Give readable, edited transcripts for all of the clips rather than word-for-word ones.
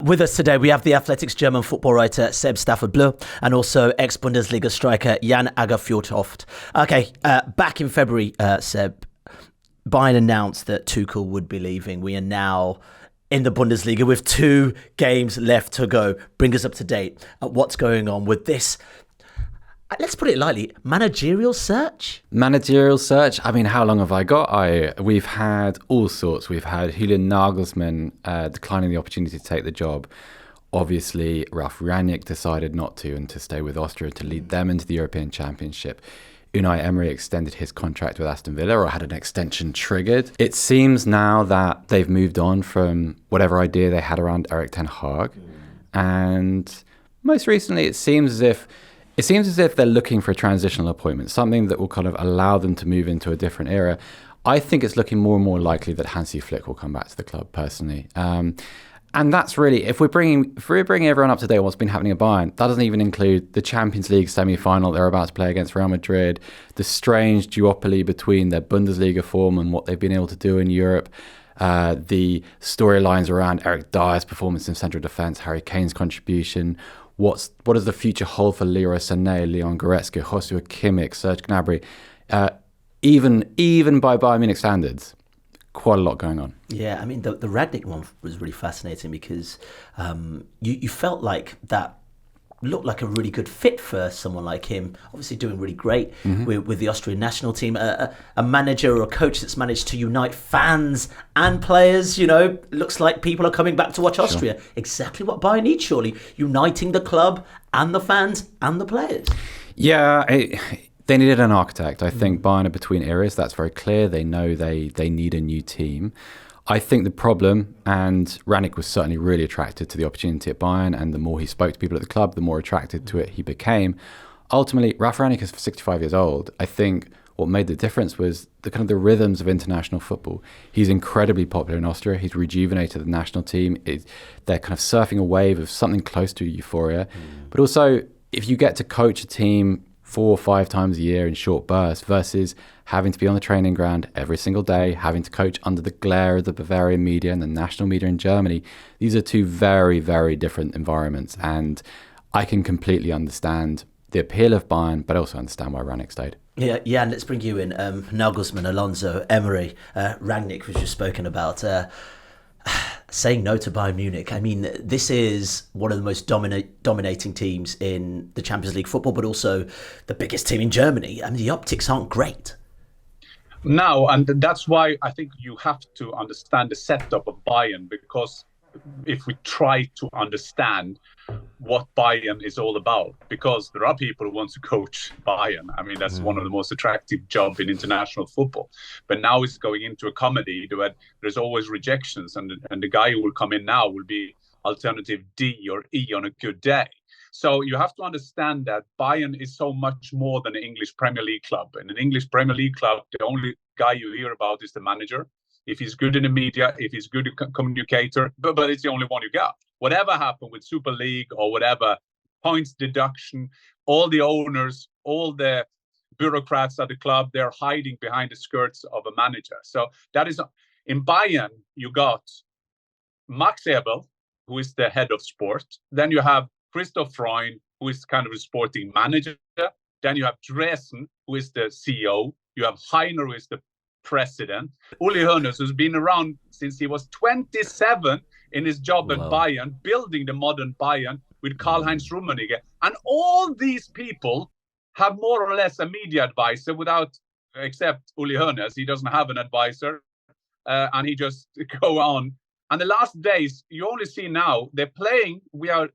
With us today, we have the Athletic's German football writer Seb Staffored-Bloor and also ex-Bundesliga striker Jan Aage Fjortofb. Okay, back in February, Seb, Bayern announced that Tuchel would be leaving. We are now in the Bundesliga with 2 games left to go. Bring us up to date at what's going on with this, let's put it lightly, managerial search? Managerial search? I mean, how long have I got? We've had all sorts. We've had Julian Nagelsmann declining the opportunity to take the job. Obviously, Ralf Rangnick decided not to and to stay with Austria to lead them into the European Championship. Unai Emery extended his contract with Aston Villa, or had an extension triggered. It seems now that they've moved on from whatever idea they had around Erik ten Hag. And most recently, it seems as if they're looking for a transitional appointment, something that will kind of allow them to move into a different era. I think it's looking more and more likely that Hansi Flick will come back to the club, personally. And that's really, if we're bringing everyone up to date on what's been happening at Bayern, that doesn't even include the Champions League semi-final they're about to play against Real Madrid, the strange duopoly between their Bundesliga form and what they've been able to do in Europe, the storylines around Eric Dyer's performance in central defence, Harry Kane's contribution. What does the future hold for Leroy Sané, Leon Goretzka, Joshua Kimmich, Serge Gnabry? Even by Bayern Munich standards, quite a lot going on. Yeah, I mean, the Rangnick one was really fascinating because you felt like that looked like a really good fit for someone like him, obviously doing really great with the Austrian national team, a manager or a coach that's managed to unite fans and players. Looks like people are coming back to watch Austria. Sure. Exactly what Bayern needs, surely, uniting the club and the fans and the players. Yeah, they needed an architect. I think Bayern are between eras, that's very clear. They know they need a new team. I think the problem, and Rangnick was certainly really attracted to the opportunity at Bayern, and the more he spoke to people at the club, the more attracted to it he became. Ultimately, Ralf Rangnick is 65 years old. I think what made the difference was the rhythms of international football. He's incredibly popular in Austria. He's rejuvenated the national team. They're kind of surfing a wave of something close to euphoria. But also, if you get to coach a team 4 or 5 times a year in short bursts versus having to be on the training ground every single day, having to coach under the glare of the Bavarian media and the national media in Germany, these are 2 very, very different environments. And I can completely understand the appeal of Bayern, but also understand why Rangnick stayed. Yeah, and let's bring you in. Nagelsmann, Alonso, Emery, Rangnick was just spoken about. Saying no to Bayern Munich. I mean, this is one of the most dominating teams in the Champions League football, but also the biggest team in Germany. I mean, the optics aren't great. No, and that's why I think you have to understand the setup of Bayern, because if we try to understand what Bayern is all about, because there are people who want to coach Bayern. I mean, that's one of the most attractive jobs in international football. But now it's going into a comedy where there's always rejections, and the guy who will come in now will be alternative D or E on a good day. So you have to understand that Bayern is so much more than an English Premier League club. In an English Premier League club, the only guy you hear about is the manager. If he's good in the media, if he's good communicator, but it's the only one you got. Whatever happened with Super League or whatever, points deduction, all the owners, all the bureaucrats at the club, they're hiding behind the skirts of a manager. So that is, in Bayern, you got Max Eberl, who is the head of sport. Then you have Christoph Freund, who is kind of a sporting manager. Then you have Dresden, who is the CEO. You have Heiner, who is the president. Uli Hoeneß, who's been around since he was 27 in his job at Bayern, building the modern Bayern with Karl-Heinz Rummenigge. And all these people have more or less a media advisor except Uli Hoeneß. He doesn't have an advisor, and he just go on. And the last days, you only see now, they're playing, we are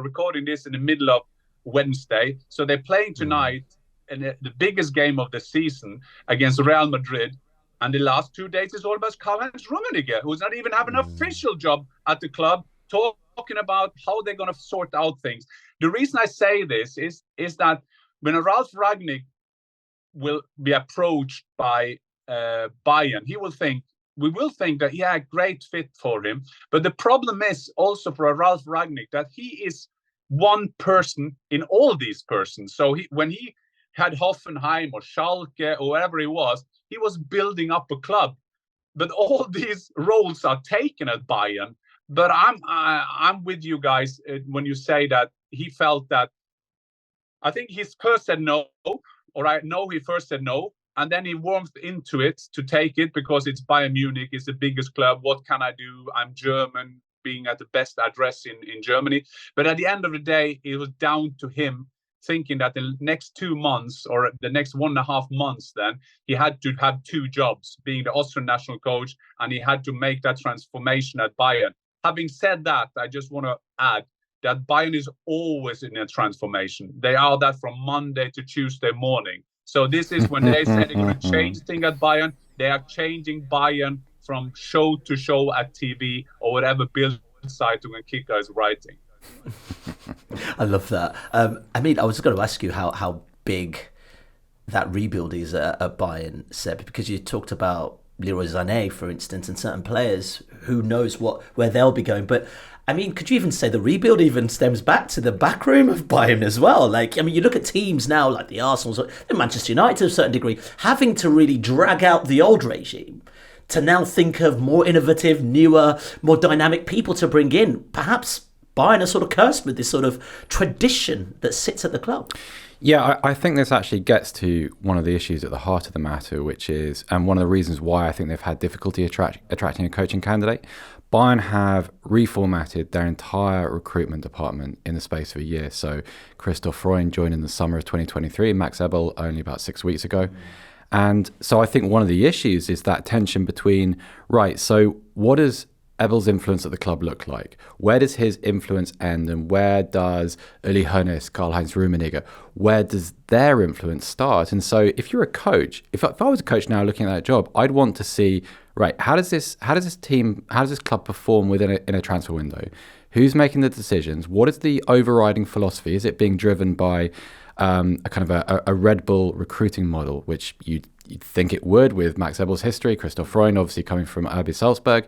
recording this in the middle of Wednesday, so they're playing tonight in the biggest game of the season against Real Madrid. And the last 2 days is all about Karl-Heinz Rummenigge, who's not even having an official job at the club, talking about how they're going to sort out things. The reason I say this is that when Ralf Rangnick will be approached by Bayern, we will think that, yeah, great fit for him. But the problem is also for Ralf Rangnick that he is one person in all these persons. So when he had Hoffenheim or Schalke or wherever he was building up a club. But all these roles are taken at Bayern. But I'm with you guys when you say that he felt that. I think he first said no, or I know he first said no, and then he warmed into it to take it because it's Bayern Munich, it's the biggest club. What can I do? I'm German, being at the best address in Germany. But at the end of the day, it was down to him thinking that the next 2 months or the next 1.5 months, then he had to have 2 jobs, being the Austrian national coach, and he had to make that transformation at Bayern. Having said that, I just want to add that Bayern is always in a transformation. They are that from Monday to Tuesday morning. So this is when they say they're going to change things at Bayern, they are changing Bayern from show to show at TV or whatever Bild Zeitung and Kicker is writing. I love that. I mean, I was going to ask you how big that rebuild is at Bayern, Seb, because you talked about Leroy Sané, for instance, and certain players. Who knows where they'll be going? But I mean, could you even say the rebuild even stems back to the back room of Bayern as well? Like, I mean, you look at teams now like the Arsenal, the Manchester United to a certain degree, having to really drag out the old regime to now think of more innovative, newer, more dynamic people to bring in. Perhaps Bayern are sort of cursed with this sort of tradition that sits at the club. Yeah, I think this actually gets to one of the issues at the heart of the matter, which is, and one of the reasons why I think they've had difficulty attracting a coaching candidate. Bayern have reformatted their entire recruitment department in the space of a year. So Christoph Freund joined in the summer of 2023, Max Ebel only about 6 weeks ago. And so I think one of the issues is that tension between, right, so what does Ebel's influence at the club look like? Where does his influence end, and where does Uli Hoeneß, Karl-Heinz Rummenigge, where does their influence start? And so if you're a coach, if I was a coach now looking at that job, I'd want to see, right, how does this club perform in a transfer window? Who's making the decisions? What is the overriding philosophy? Is it being driven by a kind of a Red Bull recruiting model, which you'd think it would with Max Ebel's history, Christoph Freund obviously coming from RB Salzburg.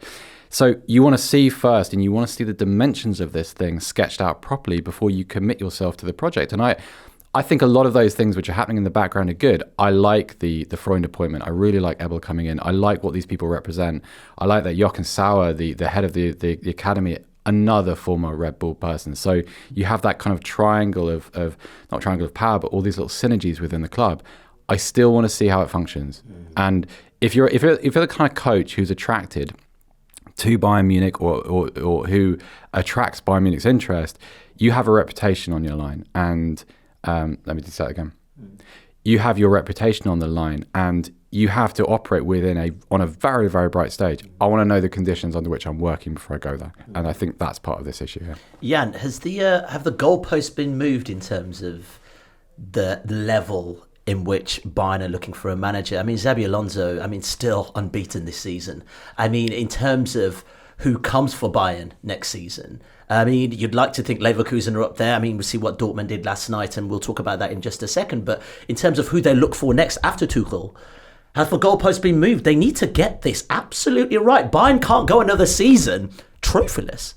So you want to see first, and you want to see the dimensions of this thing sketched out properly before you commit yourself to the project. And I think a lot of those things which are happening in the background are good. I like the Freund appointment. I really like Ebel coming in. I like what these people represent. I like that Jochen Sauer, the head of the academy, another former Red Bull person. So you have that kind of triangle of not triangle of power, but all these little synergies within the club. I still want to see how it functions. And if you're the kind of coach who's attracted to Bayern Munich or who attracts Bayern Munich's interest, you have a reputation on your line. And let me just say that again. You have your reputation on the line, and you have to operate on a very, very bright stage. I want to know the conditions under which I'm working before I go there. And I think that's part of this issue here. Jan, have the goalposts been moved in terms of the level in which Bayern are looking for a manager? I mean, Xabi Alonso, still unbeaten this season. I mean, in terms of who comes for Bayern next season, you'd like to think Leverkusen are up there. We see what Dortmund did last night, and we'll talk about that in just a second. But in terms of who they look for next after Tuchel, have the goalposts been moved? They need to get this absolutely right. Bayern can't go another season trophyless.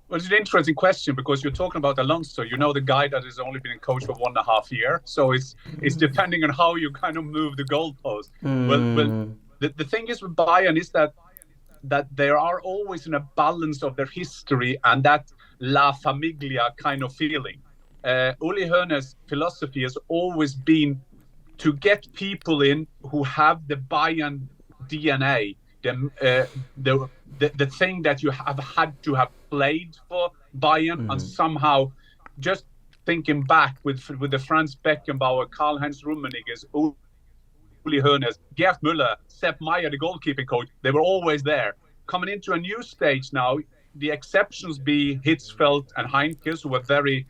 Well, it's an interesting question because you're talking about Alonso. You know, the guy that has only been a coach for 1.5 years. So it's depending on how you kind of move the goalpost. Well, the thing is with Bayern is that there are always in a balance of their history and that La Famiglia kind of feeling. Uli Hoeneß's philosophy has always been to get people in who have the Bayern DNA, the thing that you have had to have played for Bayern, and somehow just thinking back with the Franz Beckenbauer, Karl-Heinz Rummenigge, Uli Hoeneß, Gerd Müller, Sepp Maier, the goalkeeping coach, they were always there. Coming into a new stage now, the exceptions be Hitzfeld and Heinkes, who were very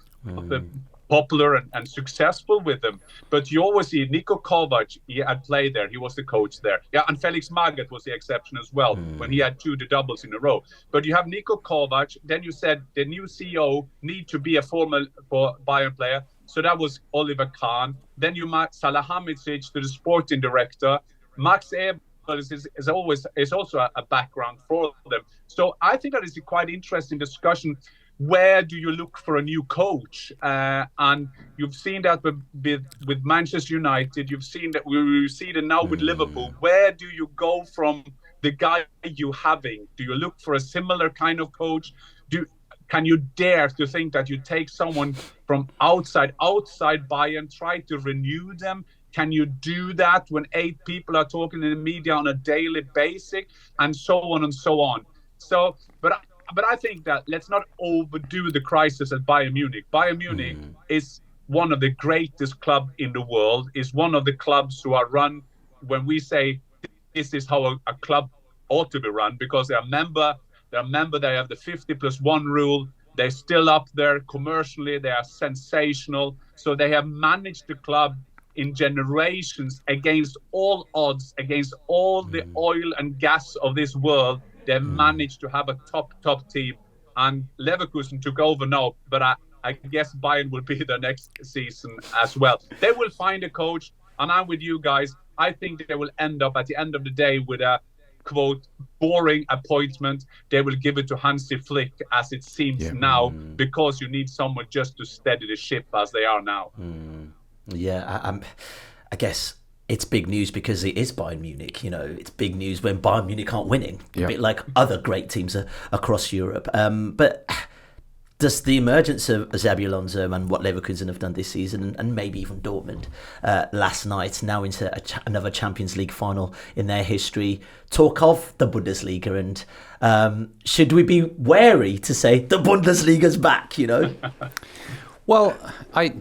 popular and successful with them. But you always see Niko Kovac, he had played there, he was the coach there. Yeah, and Felix Magath was the exception as well, when he had 2 doubles in a row. But you have Niko Kovac, then you said the new CEO need to be a former Bayern player. So that was Oliver Kahn. Then you met Salahamidzic, the sporting director. Max Eberl is also a background for them. So I think that is a quite interesting discussion. Where do you look for a new coach? And you've seen that with Manchester United. You've seen that we see it now with Liverpool. Where do you go from the guy you having? Do you look for a similar kind of coach? Can you dare to think that you take someone from outside Bayern, try to renew them? Can you do that when 8 people are talking in the media on a daily basis, and so on and so on? So, but I think that let's not overdo the crisis at Bayern Munich. Bayern Munich is one of the greatest clubs in the world, is one of the clubs who are run, when we say this is how a club ought to be run, because they have the 50+1 rule. They're still up there commercially. They are sensational. So they have managed the club in generations against all odds, against all the oil and gas of this world. They managed to have a top team. And Leverkusen took over now, but I guess Bayern will be there next season as well. They will find a coach, and I'm with you guys. I think they will end up at the end of the day with a, quote, boring appointment. They will give it to Hansi Flick, as it seems now, because you need someone just to steady the ship as they are now. Yeah, I guess it's big news because it is Bayern Munich. You know, it's big news when Bayern Munich aren't winning, a bit like other great teams across Europe. But does the emergence of Xabi Alonso and what Leverkusen have done this season, and maybe even Dortmund last night, now into another Champions League final in their history, talk of the Bundesliga? And should we be wary to say the Bundesliga's back, you know? Well, I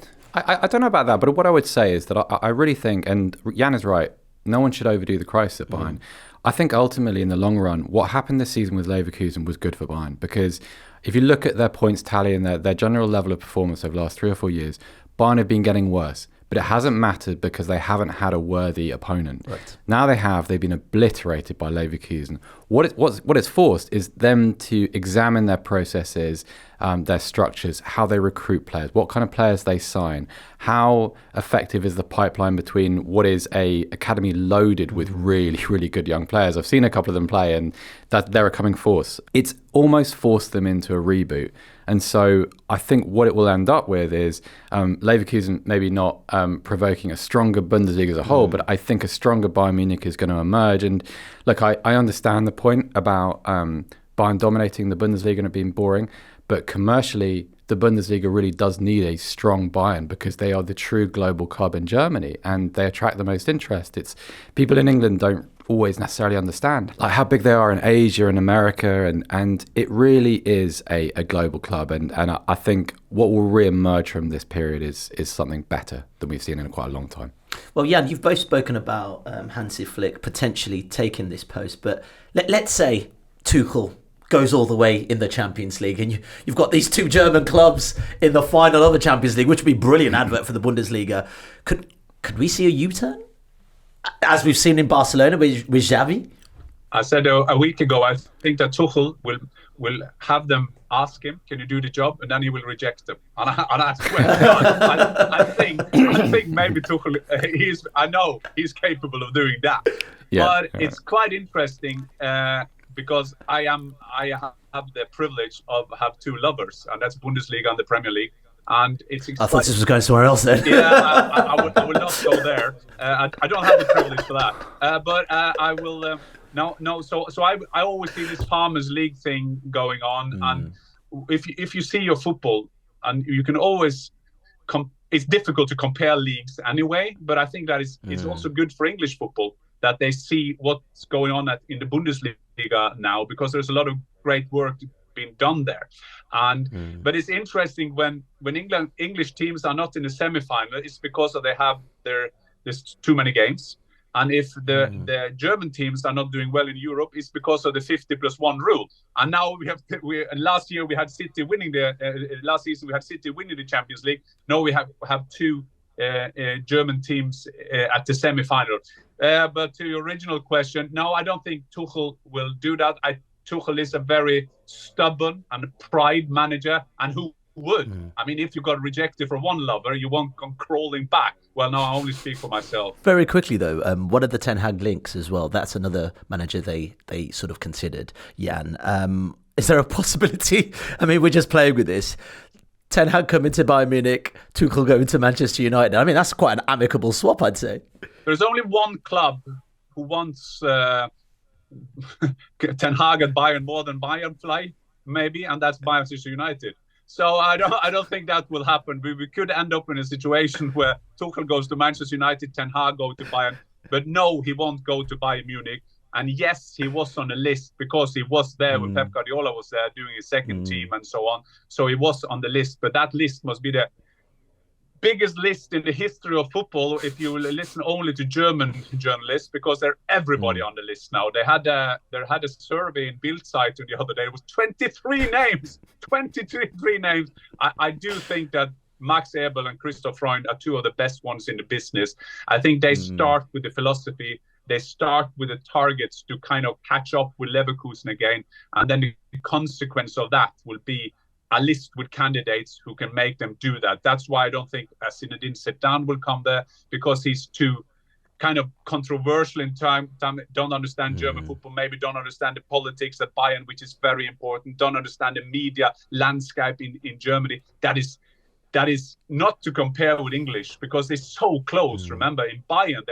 don't know about that, but what I would say is that I really think, and Jan is right, no one should overdo the crisis at Bayern. I think ultimately in the long run, what happened this season with Leverkusen was good for Bayern, because if you look at their points tally and their general level of performance over the last 3 or 4 years, Bayern have been getting worse. But it hasn't mattered because they haven't had a worthy opponent. Right. Now they've been obliterated by Leverkusen. What it's forced is them to examine their processes, their structures, how they recruit players, what kind of players they sign, how effective is the pipeline between what is a academy loaded with really, really good young players. I've seen a couple of them play, and that they're a coming force. It's almost forced them into a reboot. And so I think what it will end up with is Leverkusen maybe not provoking a stronger Bundesliga as a whole, but I think a stronger Bayern Munich is going to emerge. And look, I understand the point about Bayern dominating the Bundesliga and it being boring, but commercially, the Bundesliga really does need a strong Bayern because they are the true global club in Germany and they attract the most interest. It's people in England don't always necessarily understand like how big they are in Asia and America, and it really is a global club, and I think what will re-emerge from this period is something better than we've seen in quite a long time. Well, Jan, you've both spoken about Hansi Flick potentially taking this post, but let's say Tuchel goes all the way in the Champions League, and you've got these 2 German clubs in the final of the Champions League, which would be a brilliant advert for the Bundesliga. Could we see a U-turn, as we've seen in Barcelona with Xavi? I said a week ago, I think that Tuchel will have them ask him, "Can you do the job?" and then he will reject them. And I swear to God, I think maybe Tuchel, I know he's capable of doing that. But it's quite interesting. Because I have the privilege of have 2 lovers, and that's Bundesliga and the Premier League. And it's I thought this was going somewhere else then. Yeah, I would not go there. I don't have the privilege for that. But I will. No. So I always see this Farmers League thing going on, and if you see your football, and you can always it's difficult to compare leagues anyway. But I think that it's also good for English football that they see what's going on in the Bundesliga now, because there's a lot of great work being done there. And but it's interesting when English teams are not in the semi-final, it's because there's too many games. And if the German teams are not doing well in Europe, it's because of the 50+1 rule. And now last year we had City winning last season we had City winning the Champions League. Now we have 2 German teams at the semi-final. But to your original question, no, I don't think Tuchel will do that. Tuchel is a very stubborn and pride manager, and who would? I mean, if you got rejected from one lover, you won't come crawling back. Well, no, I only speak for myself. Very quickly, though, what are the Ten Hag links as well? That's another manager they sort of considered, Jan. Is there a possibility? I mean, we're just playing with this. Ten Hag coming to Bayern Munich, Tuchel going to Manchester United. I mean, that's quite an amicable swap, I'd say. There's only one club who wants Ten Hag at Bayern more than Bayern fly, maybe, and that's Manchester United. So I don't think that will happen. We could end up in a situation where Tuchel goes to Manchester United, Ten Hag go to Bayern, but no, he won't go to Bayern Munich. And yes, he was on the list because he was there when Pep Guardiola was there doing his second team and so on. So he was on the list, but that list must be the biggest list in the history of football if you listen only to German journalists, because they're everybody on the list now. They had a survey in Bild-Zeitung the other day. It was 23 names. 23 names. I do think that Max Eberl and Christoph Freund are two of the best ones in the business. I think they start with the philosophy. They start with the targets to kind of catch up with Leverkusen again. And then the consequence of that will be a list with candidates who can make them do that. That's why I don't think Zinedine Zidane will come there, because he's too kind of controversial in time, don't understand German football, maybe don't understand the politics at Bayern, which is very important, don't understand the media landscape in Germany. That is not to compare with English, because it's so close. Remember, in Bayern,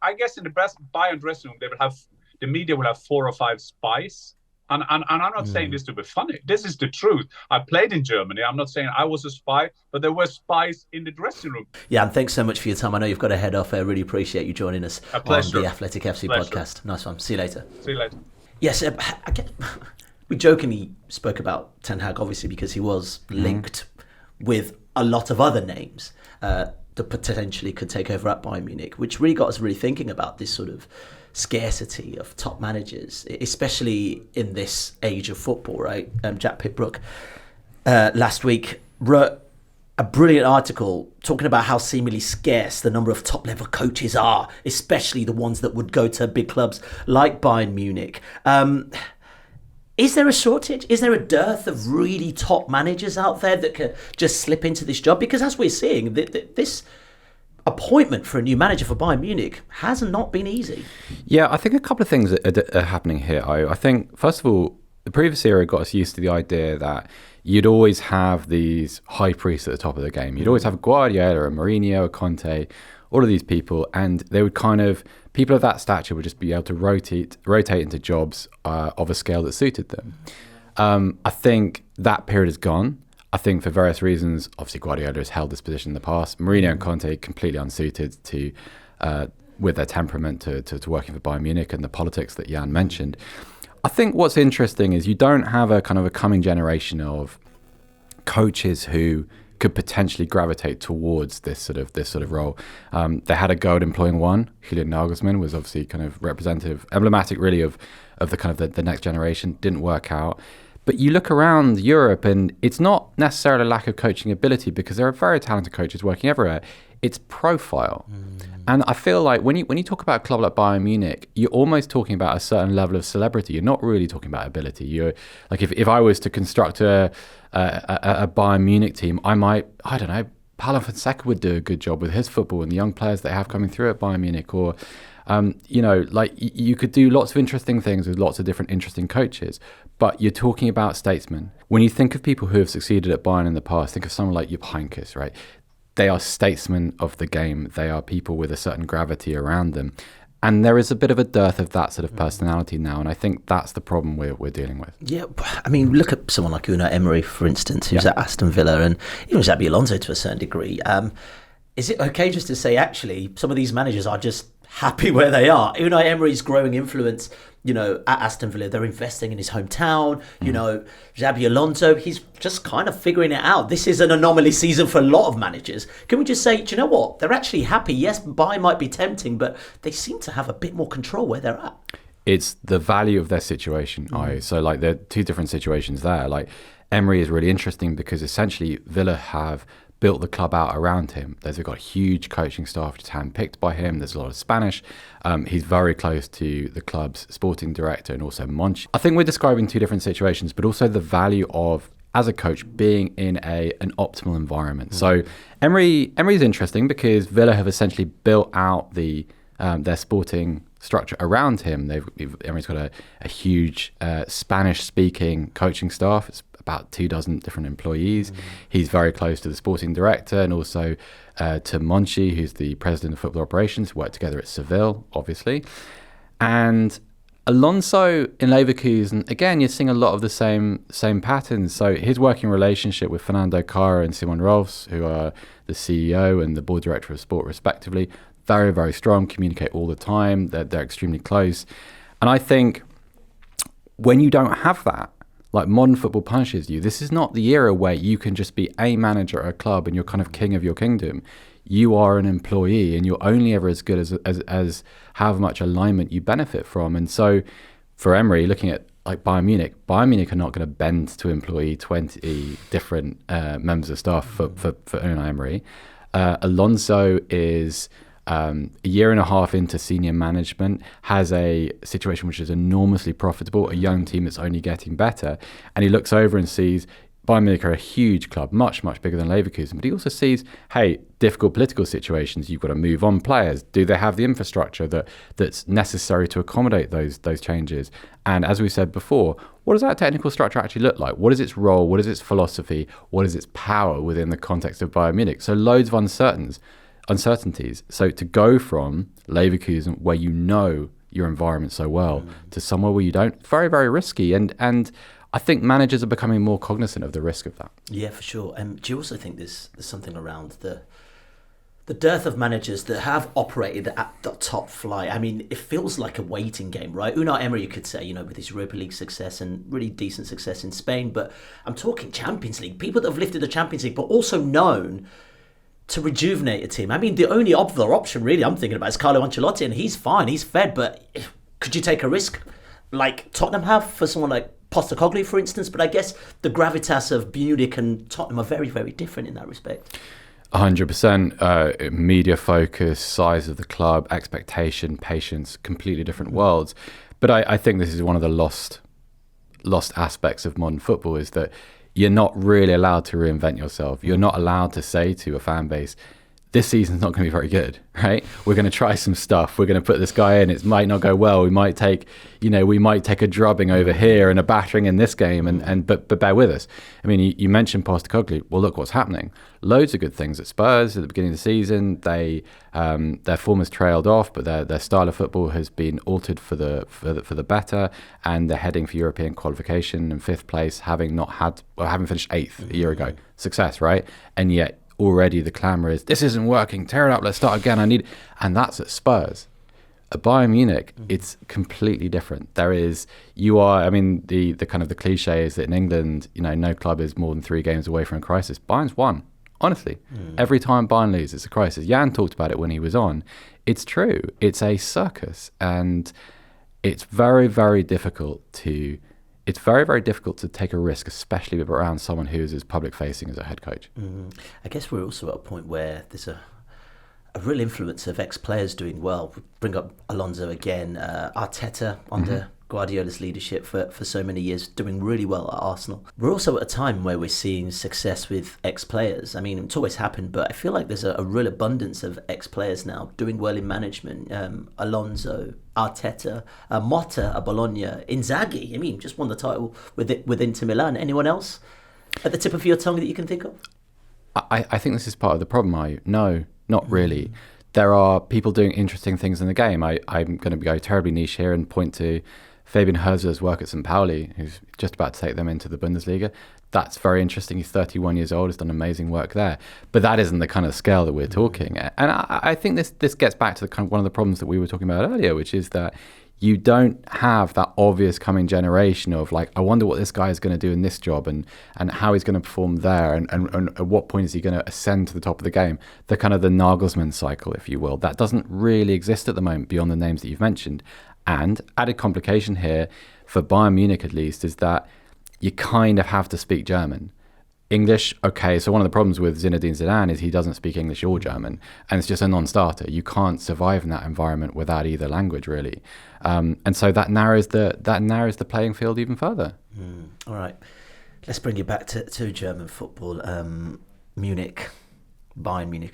I guess in the Bayern dressing room, the media will have 4 or 5 spies. And I'm not saying this to be funny. This is the truth. I played in Germany. I'm not saying I was a spy, but there were spies in the dressing rorom. Yeah, and thanks so much for your time. I know you've got to head off. I really appreciate you joining us on the Athletic FC podcast. Nice one. See you later. See you later. Yes, we jokingly spoke about Ten Hag, obviously, because he was linked with a lot of other names that potentially could take over at Bayern Munich, which really got us really thinking about this sort of scarcity of top managers, especially in this age of football, right? Jack Pitbrook last week wrote a brilliant article talking about how seemingly scarce the number of top level coaches are, especially the ones that would go to big clubs like Bayern Munich. Is there a shortage? Is there a dearth of really top managers out there that could just slip into this job? Because as we're seeing, this appointment for a new manager for Bayern Munich has not been easy. Yeah, I think a couple of things are happening here. I think, first of all, the previous era got us used to the idea that you'd always have these high priests at the top of the game. You'd always have Guardiola, a Mourinho, a Conte, all of these people, and they would people of that stature would just be able to rotate into jobs of a scale that suited them. I think that period is gone. I think for various reasons, obviously Guardiola has held this position in the past. Mourinho and Conte completely unsuited to, with their temperament, to working for Bayern Munich and the politics that Jan mentioned. I think what's interesting is you don't have a kind of a coming generation of coaches who could potentially gravitate towards this sort of role. They had a go at employing one. Julian Nagelsmann was obviously kind of representative, emblematic really of the kind of the next generation. Didn't work out. But you look around Europe and it's not necessarily a lack of coaching ability, because there are very talented coaches working everywhere. It's profile. And I feel like when you talk about a club like Bayern Munich, you're almost talking about a certain level of celebrity. You're not really talking about ability. You're like, if I was to construct a Bayern Munich team, I don't know, Paulo Fonseca would do a good job with his football and the young players they have coming through at Bayern Munich, or you could do lots of interesting things with lots of different interesting coaches, but you're talking about statesmen. When you think of people who have succeeded at Bayern in the past, think of someone like Jupp Heynckes, right? They are statesmen of the game. They are people with a certain gravity around them. And there is a bit of a dearth of that sort of personality now, and I think that's the problem we're dealing with. Yeah, I mean, look at someone like Unai Emery, for instance, who's at Aston Villa, and even Xabi Alonso to a certain degree. Is it okay just to say, actually, some of these managers are just happy where they are? Unai Emery's growing influence, at Aston Villa, they're investing in his hometown. Xabi Alonso, he's just kind of figuring it out. This is an anomaly season for a lot of managers. Can we just say, do you know what? They're actually happy. Yes, buy might be tempting, but they seem to have a bit more control where they're at. It's the value of their situation. So like there are two different situations there. Like Emery is really interesting because essentially Villa have built the club out around him. They've got a huge coaching staff just handpicked by him. There's a lot of Spanish. He's very close to the club's sporting director and also Monchi. I think we're describing two different situations, but also the value of, as a coach, being in an optimal environment. So Emery's interesting because Villa have essentially built out their sporting structure around him. Emery's got a huge Spanish-speaking coaching staff. It's about 24 different employees. He's very close to the sporting director and also to Monchi, who's the president of football operations. Work together at Seville, obviously. And Alonso in Leverkusen, again, you're seeing a lot of the same patterns. So his working relationship with Fernando Cara and Simon Rolfs, who are the CEO and the board director of sport respectively, very, very strong, communicate all the time. They're extremely close. And I think when you don't have that, like modern football punishes you, this is not the era where you can just be a manager at a club and you're kind of king of your kingdom. You are an employee and you're only ever as good as how much alignment you benefit from. And so for Emery, looking at like Bayern Munich are not going to bend to employ 20 different members of staff for Unai Emery. Alonso is a year and a half into senior management, has a situation which is enormously profitable, a young team that's only getting better. And he looks over and sees Bayern Munich are a huge club, much, much bigger than Leverkusen. But he also sees, hey, difficult political situations. You've got to move on players. Do they have the infrastructure that's necessary to accommodate those changes? And as we said before, what does that technical structure actually look like? What is its role? What is its philosophy? What is its power within the context of Bayern Munich? So loads of uncertainties. So to go from Leverkusen, where you know your environment so well, to somewhere where you don't, very, very risky. And I think managers are becoming more cognizant of the risk of that. Yeah, for sure. Do you also think there's something around the dearth of managers that have operated at the top flight? I mean, it feels like a waiting game, right? Unai Emery, you could say, with his Europa League success and really decent success in Spain, but I'm talking Champions League. People that have lifted the Champions League, but also known to rejuvenate a team. I mean, the only other option really I'm thinking about is Carlo Ancelotti, and he's fine, he's fed, but could you take a risk like Tottenham have for someone like Postecoglou, for instance? But I guess the gravitas of Munich and Tottenham are very, very different in that respect. 100%. Media focus, size of the club, expectation, patience, completely different worlds. But I think this is one of the lost aspects of modern football, is that you're not really allowed to reinvent yourself. You're not allowed to say to a fan base, this season's not going to be very good, right? We're going to try some stuff. We're going to put this guy in. It might not go well. We might take a drubbing over here and a battering in this game, but bear with us. I mean, you mentioned Postecoglou. Well, look what's happening. Loads of good things at Spurs at the beginning of the season. Their form has trailed off, but their style of football has been altered for the better, and they're heading for European qualification and 5th place, having finished 8th a year ago. Success, right? And yet already the clamour is, this isn't working, tear it up, let's start again, and that's at Spurs. At Bayern Munich, it's completely different. The kind of the cliche is that in England, no club is more than 3 games away from a crisis. Bayern's won. Honestly, every time Bayern loses, it's a crisis. Jan talked about it when he was on. It's true. It's a circus, and it's very, very difficult to take a risk, especially around someone who is as public-facing as a head coach. I guess we're also at a point where there's a real influence of ex-players doing well. We bring up Alonso again, Arteta under Guardiola's leadership for so many years, doing really well at Arsenal. We're also at a time where we're seeing success with ex-players. I mean, it's always happened, but I feel like there's a real abundance of ex-players now doing well in management. Alonso, Arteta, Motta at Bologna, Inzaghi. I mean, just won the title with Inter Milan. Anyone else at the tip of your tongue that you can think of? I think this is part of the problem. No, not really. There are people doing interesting things in the game. I'm going to go terribly niche here and point to Fabian Hörzeler's work at St. Pauli, who's just about to take them into the Bundesliga. That's very interesting. He's 31 years old, has done amazing work there. But that isn't the kind of scale that we're talking. And I think this gets back to the kind of one of the problems that we were talking about earlier, which is that you don't have that obvious coming generation of like, I wonder what this guy is going to do in this job and how he's going to perform there and at what point is he going to ascend to the top of the game. The kind of the Nagelsmann cycle, if you will. That doesn't really exist at the moment beyond the names that you've mentioned. And added complication here, for Bayern Munich at least, is that you kind of have to speak German. English, okay, so one of the problems with Zinedine Zidane is he doesn't speak English or German, and it's just a non-starter. You can't survive in that environment without either language, really. And so that narrows the playing field even further. All right, let's bring you back to German football. Bayern Munich,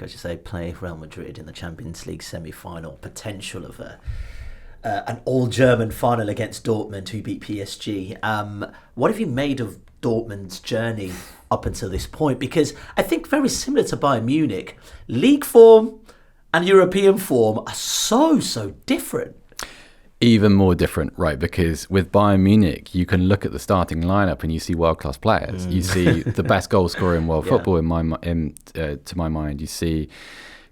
I should say, play Real Madrid in the Champions League semi-final. Potential of an all-German final against Dortmund, who beat PSG. What have you made of Dortmund's journey up until this point? Because I think very similar to Bayern Munich, league form and European form are so different. even more different, right? Because with Bayern Munich, you can look at the starting lineup and you see world-class players. You see the best goal scorer in world football to my mind. You see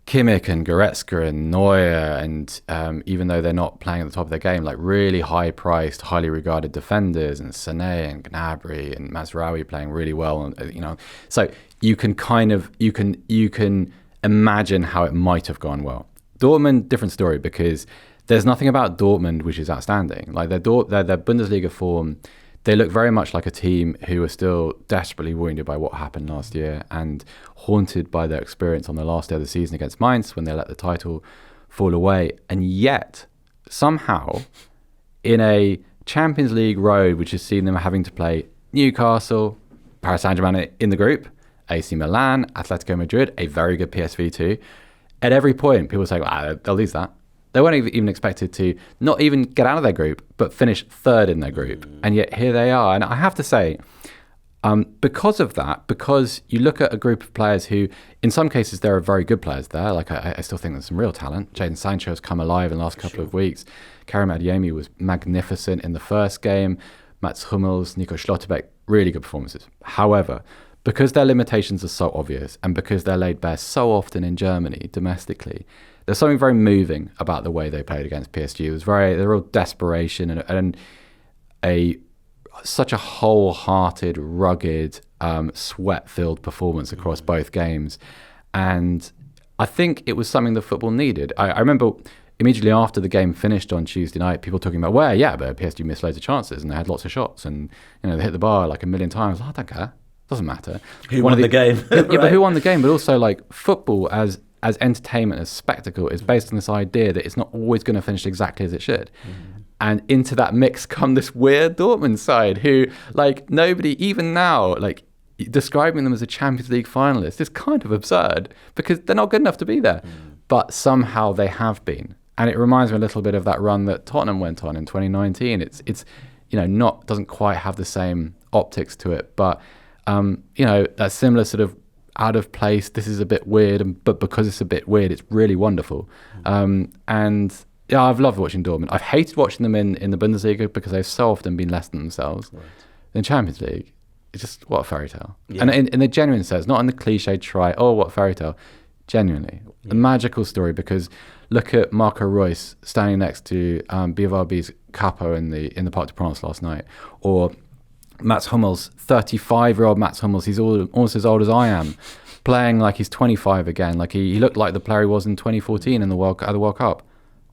Kimmich and Goretzka and Neuer, and even though they're not playing at the top of their game, like really high-priced, highly regarded defenders, and Sané and Gnabry and Mazraoui playing really well, and so you can imagine how it might have gone well. Dortmund, different story, because there's nothing about Dortmund which is outstanding. Like their Bundesliga form, they look very much like a team who are still desperately wounded by what happened last year and haunted by their experience on the last day of the season against Mainz when they let the title fall away. And yet, somehow, in a Champions League road which has seen them having to play Newcastle, Paris Saint-Germain in the group, AC Milan, Atletico Madrid, a very good PSV too, at every point people say, they'll lose that. They weren't even expected to not even get out of their group, but finish third in their group. And yet here they are. And I have to say, because of that, because you look at a group of players who, in some cases, there are very good players there. Like I still think there's some real talent. Jadon Sancho has come alive in the last couple of weeks. Karim Adeyemi was magnificent in the first game. Mats Hummels, Nico Schlotterbeck, really good performances. However, because their limitations are so obvious and because they're laid bare so often in Germany, domestically, there's something very moving about the way they played against PSG. It was the real desperation and such a wholehearted, rugged, sweat-filled performance across both games. And I think it was something that football needed. I remember immediately after the game finished on Tuesday night, people talking about, but PSG missed loads of chances and they had lots of shots and they hit the bar like a million times. I don't care. Doesn't matter. Who won the game? Right? But who won the game? But also, like, football as entertainment, as spectacle, is based on this idea that it's not always going to finish exactly as it should. And into that mix come this weird Dortmund side who, like, nobody, even now, like, describing them as a Champions League finalist is kind of absurd because they're not good enough to be there. But somehow they have been. And it reminds me a little bit of that run that Tottenham went on in 2019. It's doesn't quite have the same optics to it, but that similar sort of out of place, this is a bit weird, but because it's a bit weird, it's really wonderful. And yeah, I've loved watching Dortmund. I've hated watching them in the Bundesliga because they've so often been less than themselves. Right. In Champions League, it's just, what a fairy tale. Yeah. And in the genuine sense, not in the cliche what a fairy tale. Genuinely, a magical story, because look at Marco Reus standing next to BVB's Capo in the Parc des Princes last night, or Mats Hummels, 35-year-old Mats Hummels, he's almost as old as I am, playing like he's 25 again, like he looked like the player he was in 2014 in the World Cup.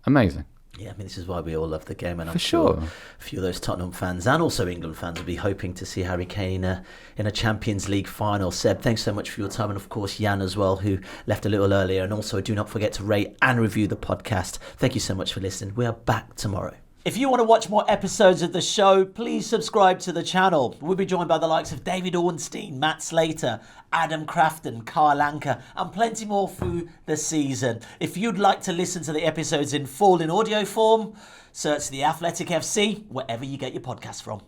Amazing. Yeah, I mean, this is why we all love the game, and I'm sure a few of those Tottenham fans and also England fans will be hoping to see Harry Kane in a Champions League final. Seb, thanks so much for your time, and of course Jan as well, who left a little earlier. And also, do not forget to rate and review the podcast. Thank you so much for listening. We are back tomorrow. If you want to watch more episodes of the show, please subscribe to the channel. We'll be joined by the likes of David Ornstein, Matt Slater, Adam Crafton, Carl Anker, and plenty more through the season. If you'd like to listen to the episodes in full in audio form, search The Athletic FC wherever you get your podcasts from.